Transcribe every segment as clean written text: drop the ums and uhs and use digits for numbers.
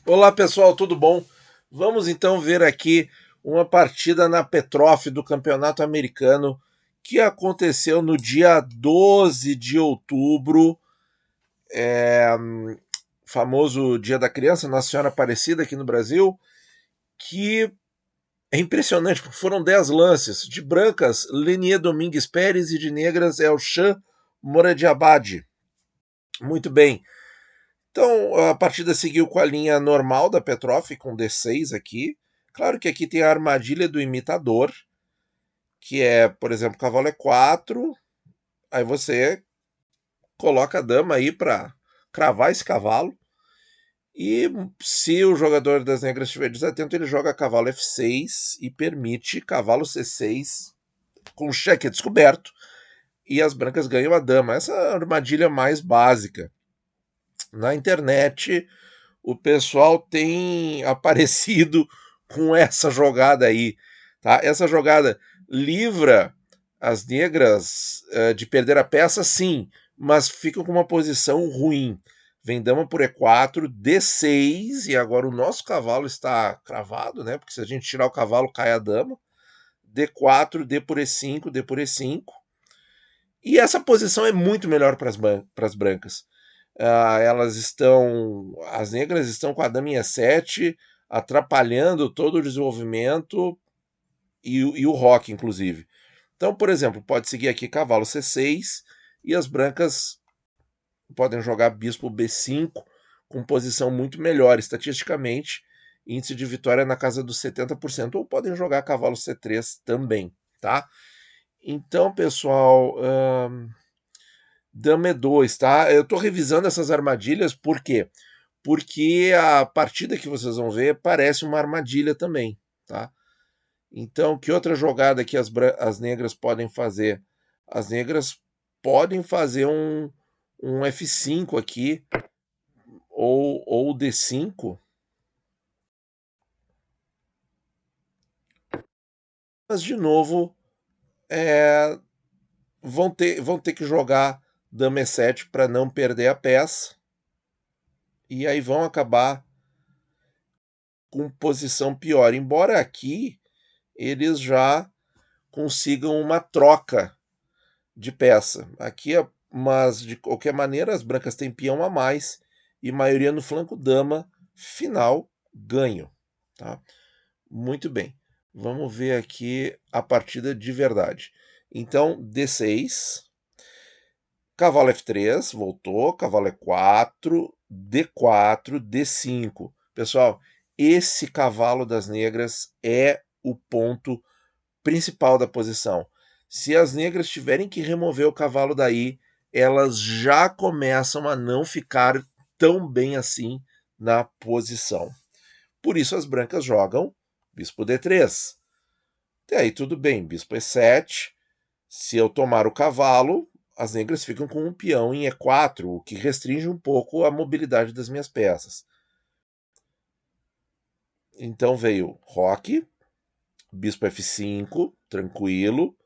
Olá pessoal, tudo bom? Vamos então ver aqui uma partida na Petroff do Campeonato Americano que aconteceu no dia 12 de outubro, famoso Dia da Criança, Nossa Senhora Aparecida aqui no Brasil, que é impressionante, porque foram 10 lances. De brancas, Lenier Domingues Pérez e de negras, Elshan Moradiabad. Muito bem. Então, a partida seguiu com a linha normal da Petroff, com D6 aqui. Claro que aqui tem a armadilha do imitador, que é, por exemplo, cavalo é 4, aí você coloca a dama aí para cravar esse cavalo. E se o jogador das negras estiver desatento, ele joga cavalo F6 e permite cavalo C6 com cheque descoberto. E as brancas ganham a dama. Essa é a armadilha mais básica. Na internet, o pessoal tem aparecido com essa jogada aí, tá? Essa jogada livra as negras de perder a peça, sim, mas ficam com uma posição ruim. Vem dama por E4, D6, e agora o nosso cavalo está cravado, né? Porque se a gente tirar o cavalo, cai a dama. D4, D por E5, D por E5. E essa posição é muito melhor para as brancas. As negras estão com a dama em E7, atrapalhando todo o desenvolvimento e o roque, inclusive. Então, por exemplo, pode seguir aqui cavalo C6 e as brancas podem jogar bispo B5 com posição muito melhor estatisticamente, índice de vitória na casa dos 70%, ou podem jogar cavalo C3 também, tá? Então, pessoal, dama E2, tá? Eu tô revisando essas armadilhas, por quê? Porque a partida que vocês vão ver parece uma armadilha também, tá? Então, que outra jogada que as negras podem fazer? As negras podem fazer um F5 aqui, ou D5, mas de novo é, vão ter que jogar dama E7 para não perder a peça, e aí vão acabar com posição pior. Embora aqui eles já consigam uma troca de peça. Aqui, mas de qualquer maneira, as brancas têm peão a mais e maioria no flanco dama, final, ganho. Tá? Muito bem. Vamos ver aqui a partida de verdade. Então, D6, cavalo F3, voltou, cavalo E4, D4, D5. Pessoal, esse cavalo das negras é o ponto principal da posição. Se as negras tiverem que remover o cavalo daí, elas já começam a não ficar tão bem assim na posição. Por isso as brancas jogam bispo D3. E aí tudo bem, bispo E7. Se eu tomar o cavalo, as negras ficam com um peão em E4, o que restringe um pouco a mobilidade das minhas peças. Então veio roque, bispo F5, tranquilo,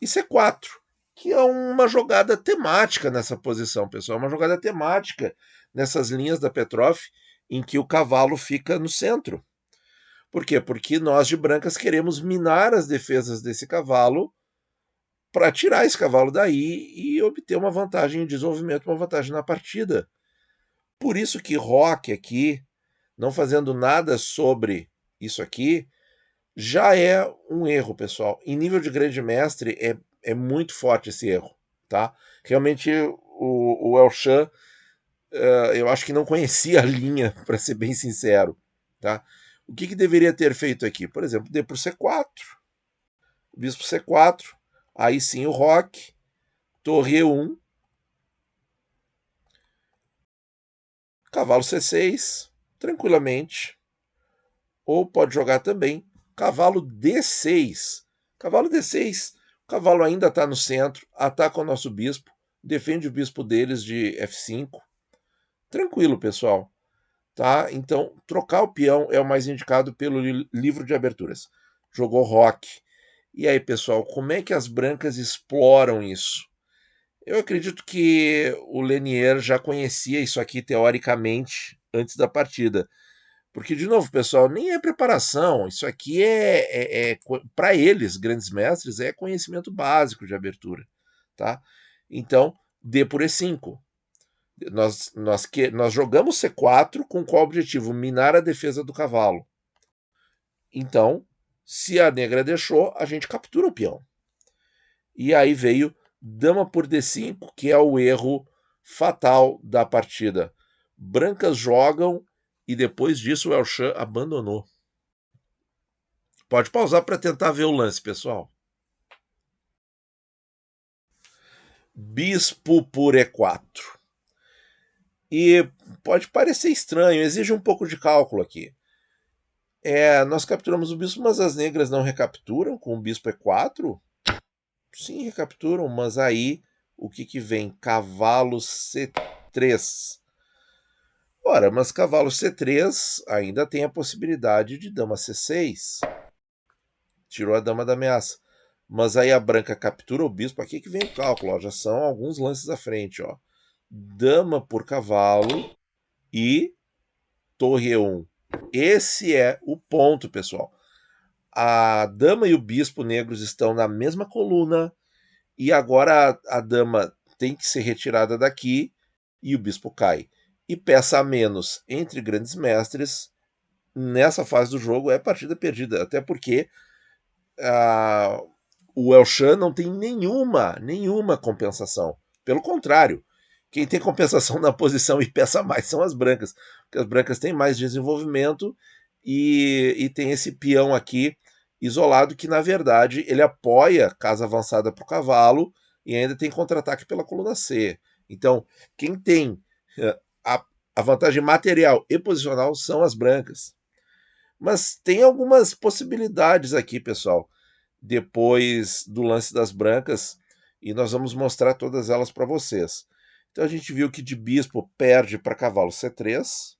e C4, que é uma jogada temática nessa posição, pessoal. É uma jogada temática nessas linhas da Petroff, em que o cavalo fica no centro. Por quê? Porque nós de brancas queremos minar as defesas desse cavalo para tirar esse cavalo daí e obter uma vantagem em desenvolvimento, uma vantagem na partida. Por isso que Roque aqui, não fazendo nada sobre isso aqui, já é um erro, pessoal. Em nível de grande mestre, é muito forte esse erro, tá? Realmente, o Elshan, eu acho que não conhecia a linha, para ser bem sincero, tá? O que deveria ter feito aqui? Por exemplo, D por C4, bispo C4, aí sim o roque, torre E1, cavalo C6, tranquilamente. Ou pode jogar também cavalo D6. Cavalo D6, o cavalo ainda está no centro, ataca o nosso bispo, defende o bispo deles de F5. Tranquilo, pessoal. Tá? Então, trocar o peão é o mais indicado pelo livro de aberturas. Jogou roque. E aí, pessoal, como é que as brancas exploram isso? Eu acredito que o Lenier já conhecia isso aqui teoricamente antes da partida. Porque, de novo, pessoal, nem é preparação. Isso aqui para eles, grandes mestres, é conhecimento básico de abertura. Tá? Então, D por E5. Nós jogamos C4 com qual objetivo? Minar a defesa do cavalo. Então, se a negra deixou, a gente captura o peão. E aí veio dama por D5, que é o erro fatal da partida. Brancas jogam e depois disso o Elshan abandonou. Pode pausar para tentar ver o lance, pessoal. Bispo por E4. E pode parecer estranho, exige um pouco de cálculo aqui. Nós capturamos o bispo, mas as negras não recapturam com o bispo E4? Sim, recapturam, mas aí o que vem? Cavalo C3. Ora, mas cavalo C3 ainda tem a possibilidade de dama C6. Tirou a dama da ameaça. Mas aí a branca captura o bispo. Aqui que vem o cálculo. Ó, já são alguns lances à frente. Ó. Dama por cavalo e torre E1. Esse é o ponto, pessoal. A dama e o bispo negros estão na mesma coluna. E agora a dama tem que ser retirada daqui e o bispo cai. E peça a menos entre grandes mestres nessa fase do jogo é partida perdida. Até porque o Elshan não tem nenhuma compensação. Pelo contrário, quem tem compensação na posição e peça mais são as brancas. Porque as brancas têm mais desenvolvimento e tem esse peão aqui isolado que, na verdade, ele apoia casa avançada para o cavalo e ainda tem contra-ataque pela coluna C. Então, quem tem a vantagem material e posicional são as brancas. Mas tem algumas possibilidades aqui, pessoal, depois do lance das brancas, e nós vamos mostrar todas elas para vocês. Então a gente viu que de bispo perde para cavalo C3.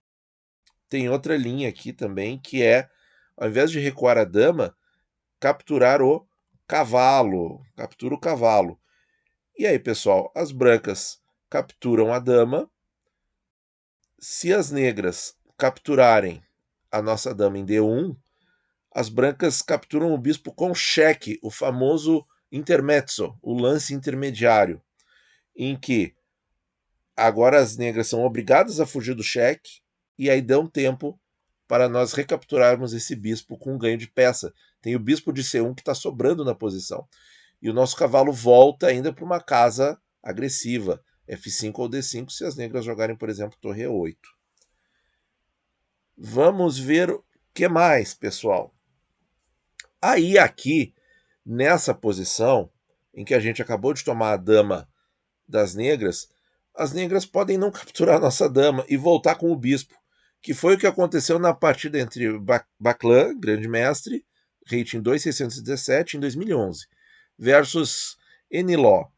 Tem outra linha aqui também, que é, ao invés de recuar a dama, capturar o cavalo. Captura o cavalo. E aí, pessoal, as brancas capturam a dama. Se as negras capturarem a nossa dama em D1, as brancas capturam o bispo com cheque, o famoso intermezzo, o lance intermediário, em que agora as negras são obrigadas a fugir do cheque e aí dão tempo para nós recapturarmos esse bispo com ganho de peça. Tem o bispo de C1 que está sobrando na posição. E o nosso cavalo volta ainda para uma casa agressiva, F5 ou D5, se as negras jogarem, por exemplo, torre E8. Vamos ver o que mais, pessoal. Aí aqui, nessa posição, em que a gente acabou de tomar a dama das negras, as negras podem não capturar a nossa dama e voltar com o bispo, que foi o que aconteceu na partida entre Baclan, grande mestre, rating 2.617 em 2011, versus Eniló,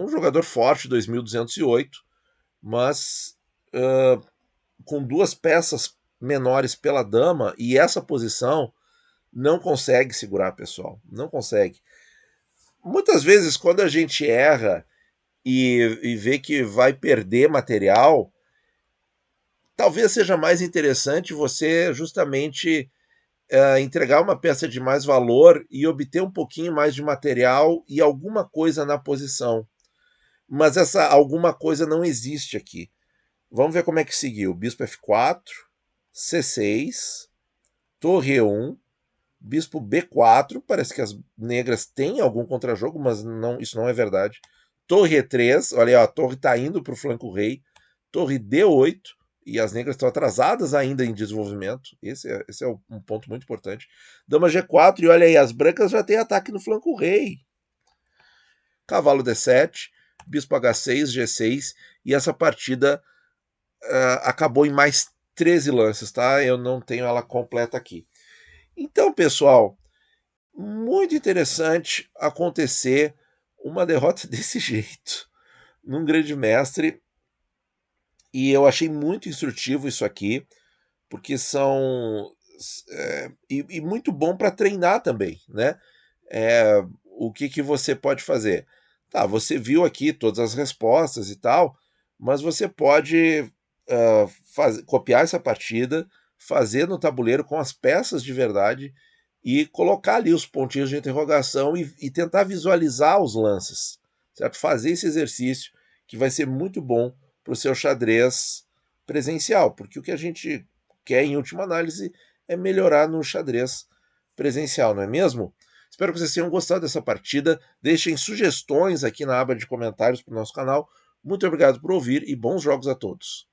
um jogador forte, 2.208, mas com duas peças menores pela dama, e essa posição não consegue segurar, pessoal, não consegue. Muitas vezes, quando a gente erra e vê que vai perder material, talvez seja mais interessante você justamente entregar uma peça de mais valor e obter um pouquinho mais de material e alguma coisa na posição. Mas essa alguma coisa não existe aqui. Vamos ver como é que seguiu. Bispo F4, C6, torre E1, bispo B4, parece que as negras têm algum contrajogo, mas não, isso não é verdade. Torre E3, olha aí, a torre está indo para o flanco rei. Torre D8, e as negras estão atrasadas ainda em desenvolvimento. Esse é um ponto muito importante. Dama G4, e olha aí, as brancas já têm ataque no flanco rei. Cavalo D7, bispo H6, G6, e essa partida acabou em mais 13 lances, tá? Eu não tenho ela completa aqui. Então, pessoal, muito interessante acontecer uma derrota desse jeito num grande mestre, e eu achei muito instrutivo isso aqui, porque são e muito bom para treinar também, né? O que você pode fazer? Tá, você viu aqui todas as respostas e tal, mas você pode copiar essa partida, fazer no tabuleiro com as peças de verdade e colocar ali os pontinhos de interrogação e tentar visualizar os lances, certo? Fazer esse exercício que vai ser muito bom para o seu xadrez presencial, porque o que a gente quer, em última análise, é melhorar no xadrez presencial, não é mesmo? Espero que vocês tenham gostado dessa partida. Deixem sugestões aqui na aba de comentários para o nosso canal. Muito obrigado por ouvir e bons jogos a todos.